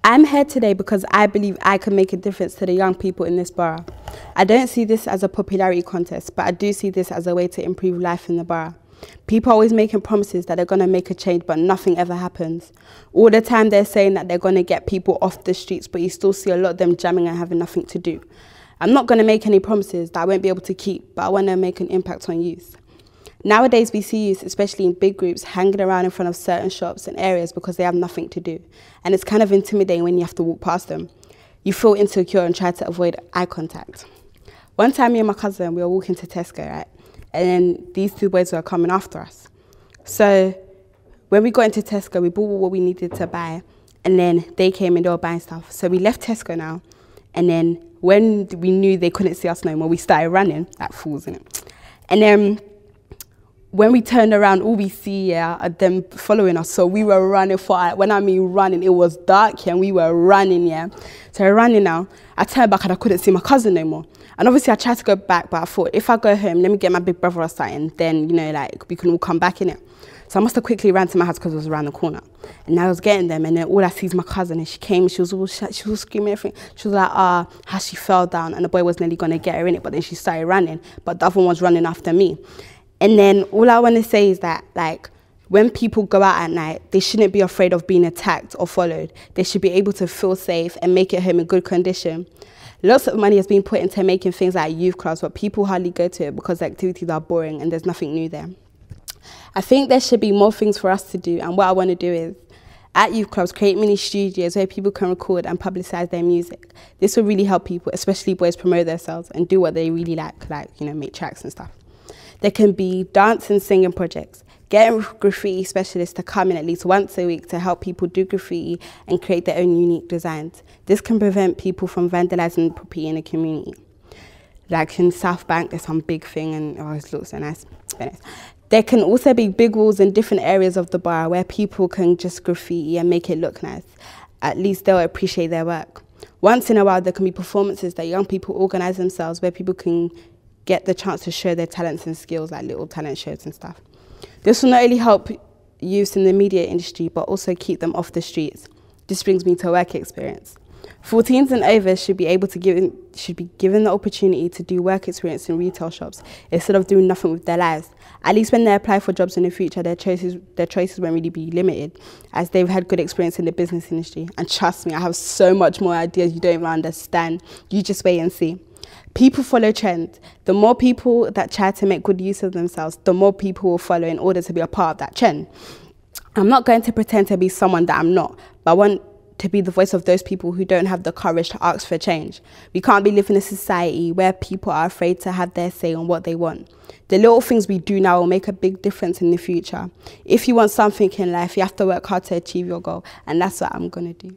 I'm here today because I believe I can make a difference to the young people in this borough. I don't see this as a popularity contest, but I do see this as a way to improve life in the borough. People are always making promises that they're going to make a change, but nothing ever happens. All the time they're saying that they're going to get people off the streets, but you still see a lot of them jamming and having nothing to do. I'm not going to make any promises that I won't be able to keep, but I want to make an impact on youth. Nowadays, we see youth, especially in big groups, hanging around in front of certain shops and areas because they have nothing to do. And it's kind of intimidating when you have to walk past them. You feel insecure and try to avoid eye contact. One time, me and my cousin, we were walking to Tesco, right? And then these two boys were coming after us. So when we got into Tesco, we bought what we needed to buy. And then they came and they were buying stuff. So we left Tesco now. And then when we knew they couldn't see us no more, we started running, like fools, innit? And then when we turned around, all we see are them following us. So we were running when I mean running, it was dark and we were running, yeah. So we're running now. I turned back and I couldn't see my cousin no more. And obviously I tried to go back, but I thought if I go home, let me get my big brother or something, then, you know, like we can all come back in it. So I must have quickly ran to my house because it was around the corner. And I was getting them, and then all I see is my cousin, and she came, she was screaming everything. She was like, how she fell down, and the boy was nearly going to get her in it, but then she started running, but the other one was running after me. And then all I want to say is that, like, when people go out at night, they shouldn't be afraid of being attacked or followed. They should be able to feel safe and make it home in good condition. Lots of money has been put into making things like youth clubs, but people hardly go to it because the activities are boring and there's nothing new there. I think there should be more things for us to do, and what I want to do is, at youth clubs, create mini studios where people can record and publicise their music. This will really help people, especially boys, promote themselves and do what they really like, you know, make tracks and stuff. There can be dance and singing projects. Getting graffiti specialists to come in at least once a week to help people do graffiti and create their own unique designs. This can prevent people from vandalising property in the community. Like in South Bank, there's some big thing and it always looks so nice. There can also be big walls in different areas of the borough where people can just graffiti and make it look nice. At least they'll appreciate their work. Once in a while, there can be performances that young people organise themselves where people can get the chance to show their talents and skills, like little talent shows and stuff. This will not only help youths in the media industry, but also keep them off the streets. This brings me to work experience. 14s and over should be given the opportunity to do work experience in retail shops instead of doing nothing with their lives. At least when they apply for jobs in the future, their choices won't really be limited, as they've had good experience in the business industry. And trust me, I have so much more ideas you don't even understand. You just wait and see. People follow trends. The more people that try to make good use of themselves, the more people will follow in order to be a part of that trend. I'm not going to pretend to be someone that I'm not, but I want to be the voice of those people who don't have the courage to ask for change. We can't be living in a society where people are afraid to have their say on what they want. The little things we do now will make a big difference in the future. If you want something in life, you have to work hard to achieve your goal, and that's what I'm going to do.